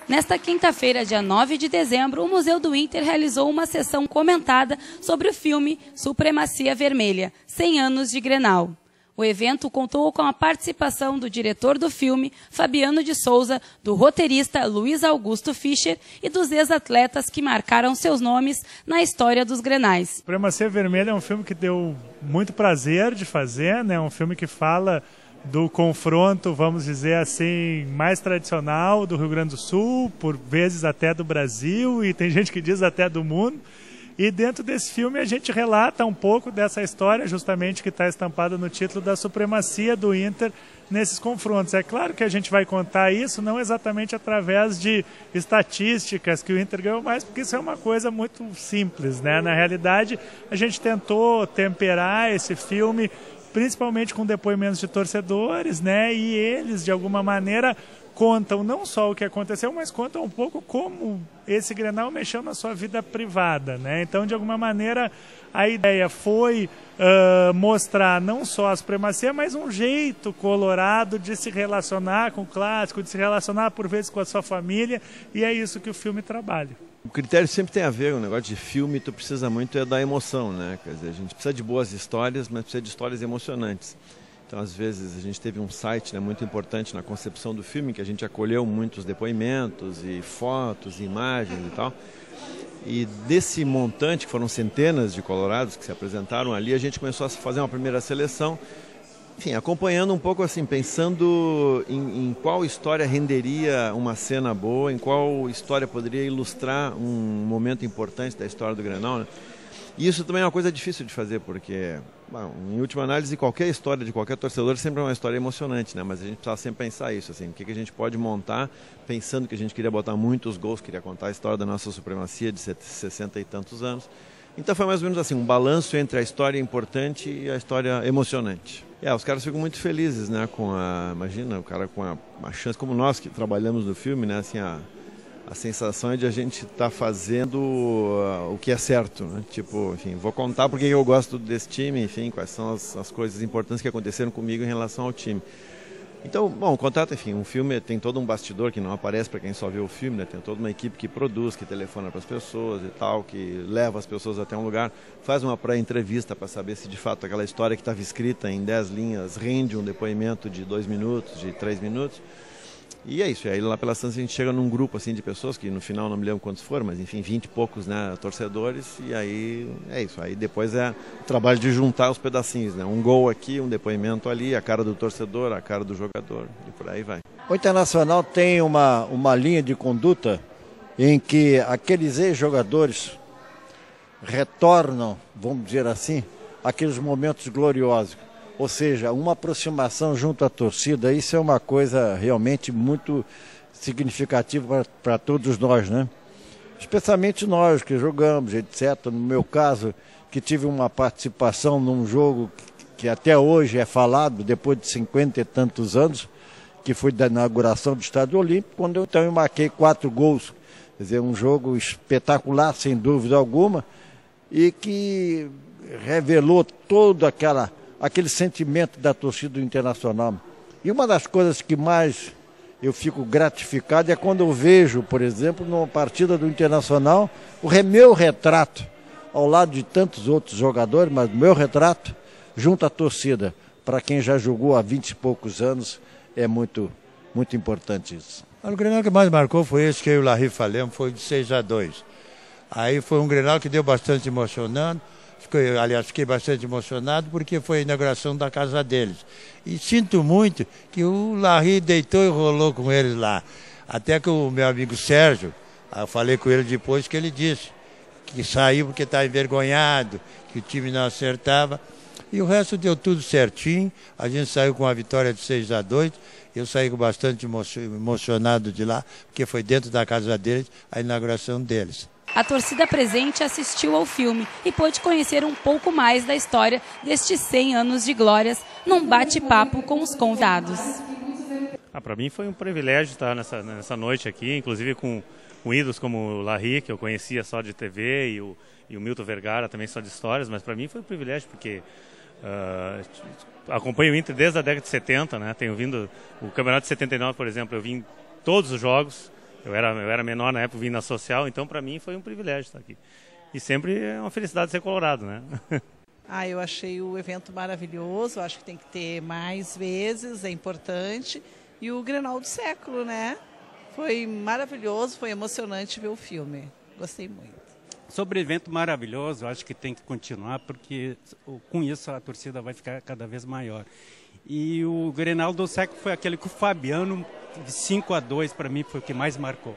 Nesta quinta-feira, dia 9 de dezembro, o Museu do Inter realizou uma sessão comentada sobre o filme Supremacia Vermelha, 100 anos de Grenal. O evento contou com a participação do diretor do filme, Fabiano de Souza, do roteirista Luiz Augusto Fischer e dos ex-atletas que marcaram seus nomes na história dos Grenais. Supremacia Vermelha é um filme que deu muito prazer de fazer, né? Um filme que fala do confronto, vamos dizer assim, mais tradicional do Rio Grande do Sul, por vezes até do Brasil, e tem gente que diz até do mundo. E dentro desse filme a gente relata um pouco dessa história, justamente que está estampada no título, da supremacia do Inter nesses confrontos. É claro que a gente vai contar isso não exatamente através de estatísticas que o Inter ganhou mais, porque isso é uma coisa muito simples, né? Na realidade, a gente tentou temperar esse filme principalmente com depoimentos de torcedores, né? E eles, de alguma maneira, contam não só o que aconteceu, mas contam um pouco como esse Grenal mexeu na sua vida privada, né? Então, de alguma maneira, a ideia foi mostrar não só a supremacia, mas um jeito colorado de se relacionar com o clássico, de se relacionar, por vezes, com a sua família, e é isso que o filme trabalha. O critério sempre tem a ver, o negócio de filme, tu precisa muito da emoção, né? Quer dizer, a gente precisa de boas histórias, mas precisa de histórias emocionantes. Então, às vezes, a gente teve um site, né, muito importante na concepção do filme, que a gente acolheu muitos depoimentos e fotos, e imagens e tal. E desse montante, que foram centenas de colorados que se apresentaram ali, a gente começou a fazer uma primeira seleção, enfim, acompanhando um pouco assim, pensando em qual história renderia uma cena boa, em qual história poderia ilustrar um momento importante da história do Grenal, né? E isso também é uma coisa difícil de fazer, porque, bom, em última análise, qualquer história de qualquer torcedor sempre é uma história emocionante, né? Mas a gente precisa sempre pensar isso, assim, o que a gente pode montar, pensando que a gente queria botar muitos gols, queria contar a história da nossa supremacia de 60 e tantos anos. Então foi mais ou menos assim, um balanço entre a história importante e a história emocionante. Os caras ficam muito felizes, né, imagina, o cara com a chance, como nós que trabalhamos no filme, né, assim, a sensação é de a gente estar fazendo o que é certo, né? Tipo, enfim, vou contar porque eu gosto desse time, enfim, quais são as coisas importantes que aconteceram comigo em relação ao time. Então, bom, o contato, enfim, um filme tem todo um bastidor que não aparece para quem só vê o filme, né? Tem toda uma equipe que produz, que telefona para as pessoas e tal, que leva as pessoas até um lugar, faz uma pré-entrevista para saber se de fato aquela história que estava escrita em 10 linhas rende um depoimento de 2 minutos, de 3 minutos. E é isso, e aí lá pelas tantas a gente chega num grupo assim de pessoas, que no final não me lembro quantos foram, mas enfim, 20 e poucos, né, torcedores, e aí é isso, aí depois é o trabalho de juntar os pedacinhos, né, um gol aqui, um depoimento ali, a cara do torcedor, a cara do jogador, e por aí vai. O Internacional tem uma linha de conduta em que aqueles ex-jogadores retornam, vamos dizer assim, aqueles momentos gloriosos. Ou seja, uma aproximação junto à torcida, isso é uma coisa realmente muito significativa para todos nós, né? Especialmente nós que jogamos, etc. No meu caso, que tive uma participação num jogo que até hoje é falado, depois de 50 e tantos anos, que foi da inauguração do Estádio Olímpico, quando eu também marquei 4 gols. Quer dizer, um jogo espetacular, sem dúvida alguma, e que revelou todo aquele sentimento da torcida do Internacional. E uma das coisas que mais eu fico gratificado é quando eu vejo, por exemplo, numa partida do Internacional, o meu retrato, ao lado de tantos outros jogadores, mas o meu retrato junto à torcida. Para quem já jogou há 20 e poucos anos, é muito, muito importante isso. O Grenal que mais marcou foi esse que eu e o Larry falamos, foi de 6-2. Aí foi um Grenal que deu bastante emocionante. Fiquei bastante emocionado porque foi a inauguração da casa deles. E sinto muito que o Larry deitou e rolou com eles lá. Até que o meu amigo Sérgio, eu falei com ele depois, que ele disse que saiu porque estava envergonhado, que o time não acertava. E o resto deu tudo certinho. A gente saiu com a vitória de 6-2. Eu saí bastante emocionado de lá, porque foi dentro da casa deles a inauguração deles. A torcida presente assistiu ao filme e pôde conhecer um pouco mais da história destes 100 anos de glórias num bate-papo com os convidados. Para mim foi um privilégio estar nessa noite aqui, inclusive com ídolos como o Larry, que eu conhecia só de TV, e o Milton Vergara também só de histórias, mas para mim foi um privilégio porque acompanho o Inter desde a década de 70, né? Tenho vindo o Campeonato de 79, por exemplo, eu vim todos os jogos. Eu era menor na época, vim na social, então para mim foi um privilégio estar aqui. E sempre é uma felicidade ser colorado, né? Eu achei o evento maravilhoso, acho que tem que ter mais vezes, é importante. E o Grenal do século, né? Foi maravilhoso, foi emocionante ver o filme. Gostei muito. Sobre o evento maravilhoso, acho que tem que continuar, porque com isso a torcida vai ficar cada vez maior. E o Grenal do século foi aquele que o Fabiano, de 5-2, para mim, foi o que mais marcou.